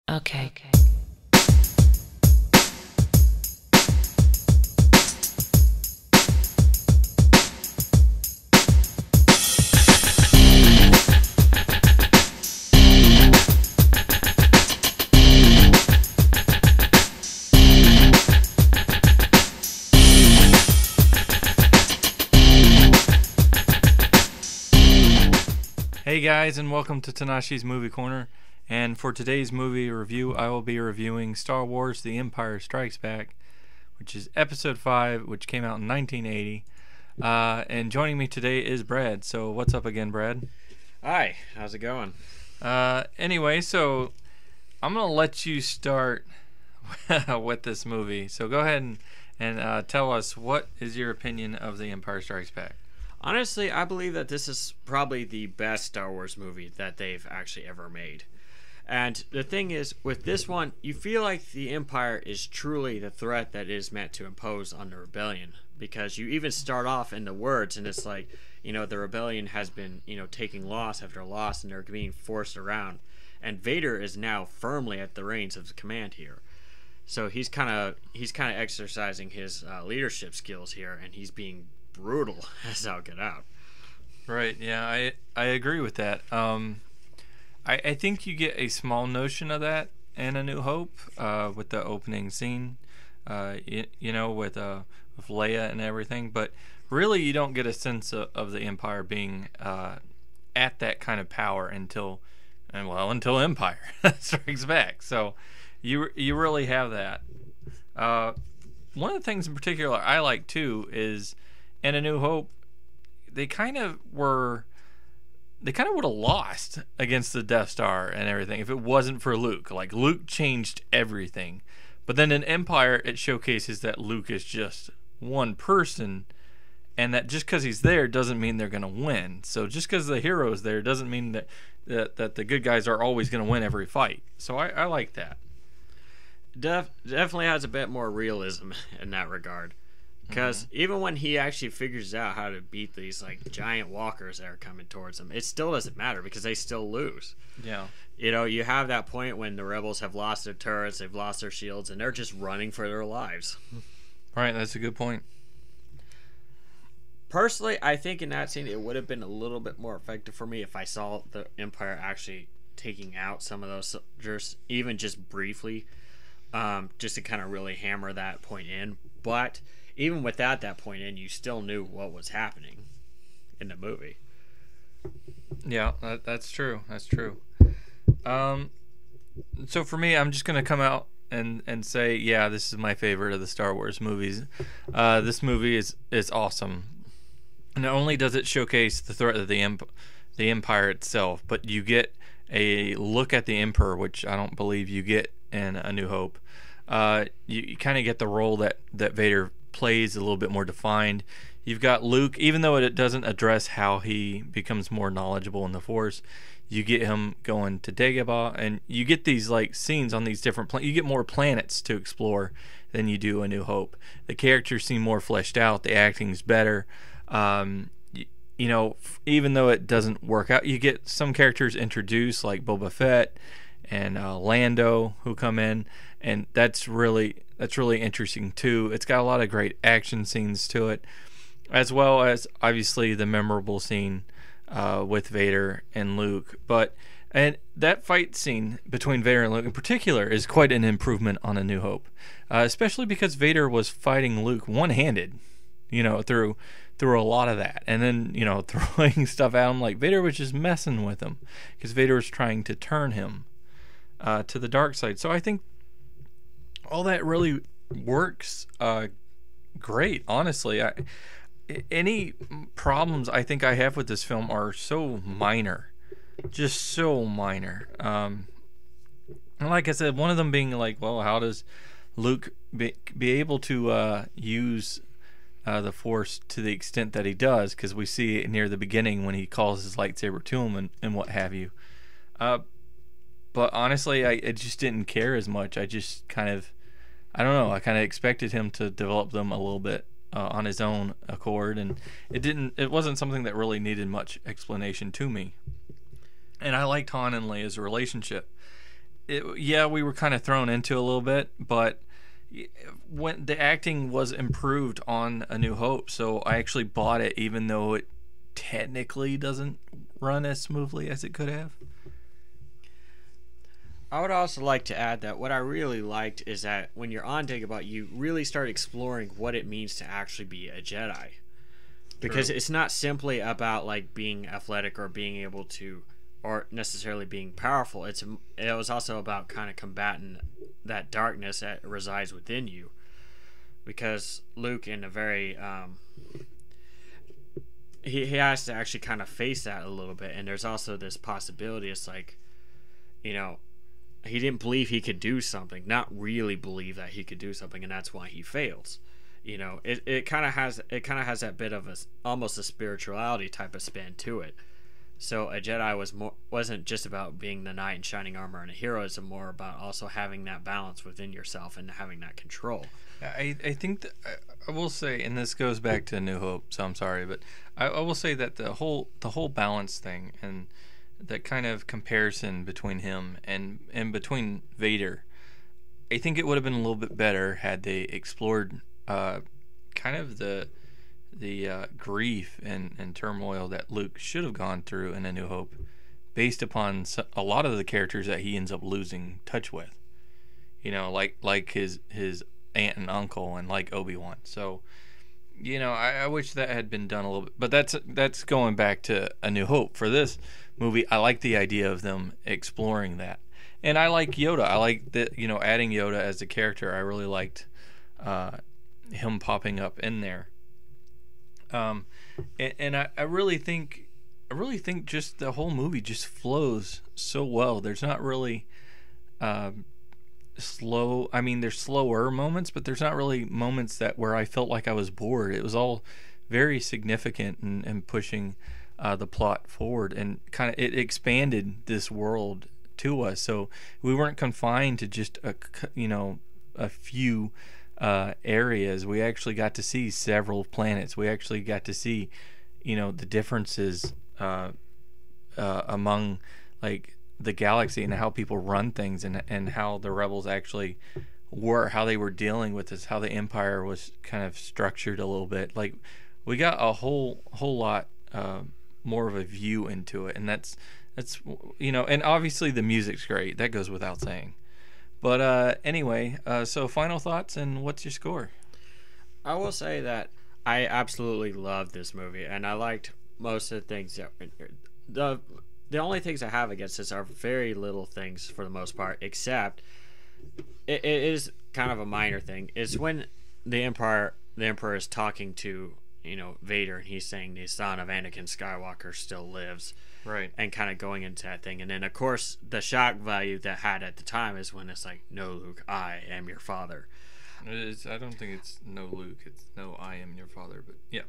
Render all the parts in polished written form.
Okay. Hey guys, and welcome to Tnashi's Movie Corner. And for today's movie review, I will be reviewing Star Wars: The Empire Strikes Back, which is Episode 5, which came out in 1980. And joining me today is Brad. So what's up again, Brad? Hi, how's it going? Anyway, so I'm going to let you start with this movie. So go ahead and tell us, what is your opinion of The Empire Strikes Back? Honestly, I believe that this is probably the best Star Wars movie that they've actually ever made. And the thing is, with this one, you feel like the Empire is truly the threat that it is meant to impose on the rebellion. Because you even start off in the words, and it's like, the rebellion has been, taking loss after loss, and they're being forced around. And Vader is now firmly at the reins of command here. So he's kind of exercising his leadership skills here, and he's being brutal as all get out. Right, yeah, I agree with that. I think you get a small notion of that in A New Hope with the opening scene, with Leia and everything. But really, you don't get a sense of the Empire being at that kind of power until Empire Strikes Back. So you really have that. One of the things in particular I like too is in A New Hope, they kind of would have lost against the Death Star and everything if it wasn't for Luke. Like, Luke changed everything. But then in Empire, it showcases that Luke is just one person, and that just because he's there doesn't mean they're going to win. So just because the hero's there doesn't mean that the good guys are always going to win every fight. So I like that. Definitely has a bit more realism in that regard. Because even when he actually figures out how to beat these giant walkers that are coming towards him, it still doesn't matter because they still lose. Yeah. You have that point when the rebels have lost their turrets, they've lost their shields, and they're just running for their lives. Right, that's a good point. Personally, I think in that scene it would have been a little bit more effective for me if I saw the Empire actually taking out some of those soldiers, even just briefly, just to kind of really hammer that point in. But even without that point in, you still knew what was happening in the movie. Yeah, that's true. That's true. So for me, I'm just going to come out and say, yeah, this is my favorite of the Star Wars movies. This movie is awesome. Not only does it showcase the threat of the Empire itself, but you get a look at the Emperor, which I don't believe you get in A New Hope. You kind of get the role that Vader plays a little bit more defined. You've got Luke, even though it doesn't address how he becomes more knowledgeable in the Force, you get him going to Dagobah, and you get these scenes on these different planets. You get more planets to explore than you do A New Hope. The characters seem more fleshed out. The acting's better. Even though it doesn't work out, you get some characters introduced like Boba Fett and Lando who come in, and that's really interesting too. It's got a lot of great action scenes to it, as well as obviously the memorable scene with Vader and Luke. And that fight scene between Vader and Luke in particular is quite an improvement on A New Hope, especially because Vader was fighting Luke one-handed, through a lot of that, and then throwing stuff at him. Like, Vader was just messing with him because Vader was trying to turn him to the dark side. So I think all that really works great, honestly. Any problems I think I have with this film are so minor, just so minor. And like I said, one of them being how does Luke be able to use the Force to the extent that he does? Because we see it near the beginning when he calls his lightsaber to him and what have you. But honestly, I just didn't care as much. I just I don't know. I kind of expected him to develop them a little bit on his own accord, and it wasn't something that really needed much explanation to me. And I liked Han and Leia's relationship. yeah, we were kind of thrown into a little bit, but when the acting was improved on A New Hope, so I actually bought it, even though it technically doesn't run as smoothly as it could have. I would also like to add that what I really liked is that when you're on Dagobah, you really start exploring what it means to actually be a Jedi. Because True. it's not simply about like being athletic or being able to, or necessarily being powerful. It was also about kind of combating that darkness that resides within you. Because Luke, in a very he has to actually kind of face that a little bit, and there's also this possibility. It's like, you know, he didn't believe he could do something, not really believe that he could do something, and that's why he fails. You know, it kind of has that bit of a almost a spirituality type of spin to it. So a Jedi wasn't just about being the knight in shining armor and a hero. It's more about also having that balance within yourself and having that control. I think that I will say, and this goes back to New Hope, so I'm sorry, but I will say that the whole balance thing and that kind of comparison between him and between Vader, I think it would have been a little bit better had they explored kind of the grief and turmoil that Luke should have gone through in A New Hope, based upon a lot of the characters that he ends up losing touch with. You know, like his aunt and uncle, and like Obi-Wan. So, you know, I wish that had been done a little bit. But that's going back to A New Hope. For this movie, I like the idea of them exploring that. And I like Yoda. I like that, you know, adding Yoda as a character. I really liked him popping up in there. And I really think just the whole movie just flows so well. There's not really slow. I mean, there's slower moments, but there's not really moments that where I felt like I was bored. It was all very significant and pushing the plot forward, and kind of it expanded this world to us. So we weren't confined to just a few areas. We actually got to see several planets. We actually got to see, you know, the differences among like the galaxy and how people run things, and how the rebels actually were, how they were dealing with this, how the empire was kind of structured a little bit. Like we got a whole lot more of a view into it, and that's you know, and obviously the music's great. That goes without saying. But anyway, so final thoughts, and what's your score? I will say that I absolutely loved this movie, and I liked most of the things that the only things I have against this are very little things for the most part, except it is kind of a minor thing. It's when the emperor is talking to, you know, Vader, and he's saying the son of Anakin Skywalker still lives, Right. and kind of going into that thing. And then of course the shock value that had at the time is when it's like, no, Luke, I am your father. I don't think it's no Luke. It's no, I am your father. But yeah.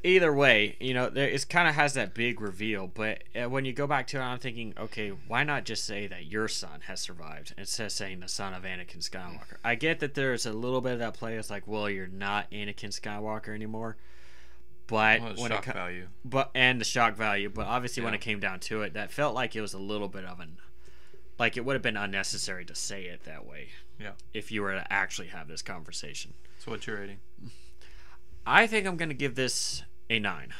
Either way, you know, it kind of has that big reveal, but when you go back to it, I'm thinking, okay, why not just say that your son has survived instead of saying the son of Anakin Skywalker? I get that there's a little bit of that play. It's like, well, you're not Anakin Skywalker anymore, but Well, when shock value. and the shock value, but obviously when Yeah. it came down to it, that felt like it was a little bit of like it would have been unnecessary to say it that way. Yeah. If you were to actually have this conversation. So what's your rating? I think I'm going to give this a 9.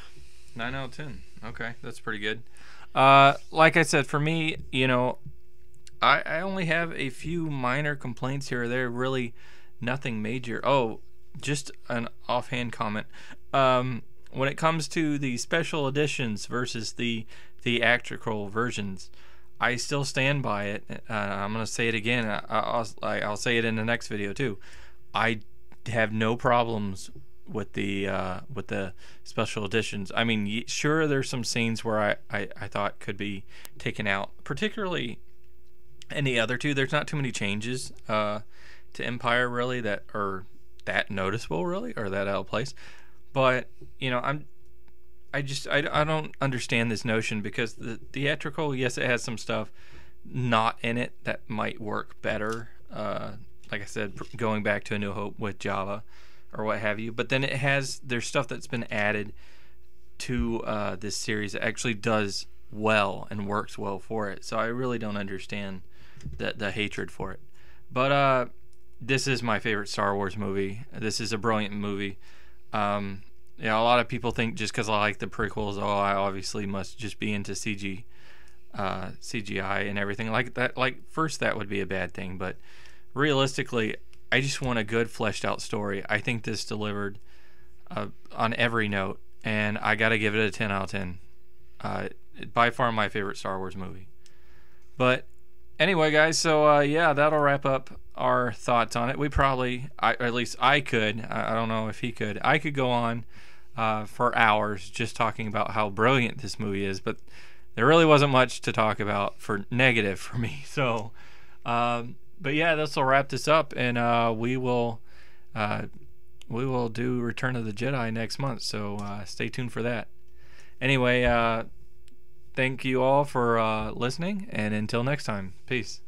9 out of 10. Okay, that's pretty good. Like I said, for me, you know, I only have a few minor complaints here or there. Really, nothing major. Oh, just an offhand comment. When it comes to the special editions versus the theatrical versions, I still stand by it. I'm gonna say it again. I'll say it in the next video too. I have no problems with the special editions. I mean, sure, there's some scenes where I thought could be taken out, particularly in the other two. There's not too many changes to Empire really that are that noticeable really, or that out of place. But you know, I don't understand this notion, because the theatrical, yes, it has some stuff not in it that might work better. Like I said, going back to A New Hope with Java or what have you. But then there's stuff that's been added to this series that actually does well and works well for it. So I really don't understand the hatred for it. But this is my favorite Star Wars movie. This is a brilliant movie. Yeah, a lot of people think just because I like the prequels, I obviously must just be into CGI and everything like that. Like, first, that would be a bad thing, but realistically, I just want a good fleshed out story. I think this delivered on every note, and I gotta give it a 10 out of 10. By far my favorite Star Wars movie. But anyway, guys, so yeah, that'll wrap up our thoughts on it. We probably, or at least I could, I don't know if he could, I could go on for hours just talking about how brilliant this movie is, but there really wasn't much to talk about for negative for me. So, but yeah, this will wrap this up, and we will do Return of the Jedi next month. So stay tuned for that. Anyway, thank you all for listening, and until next time, peace.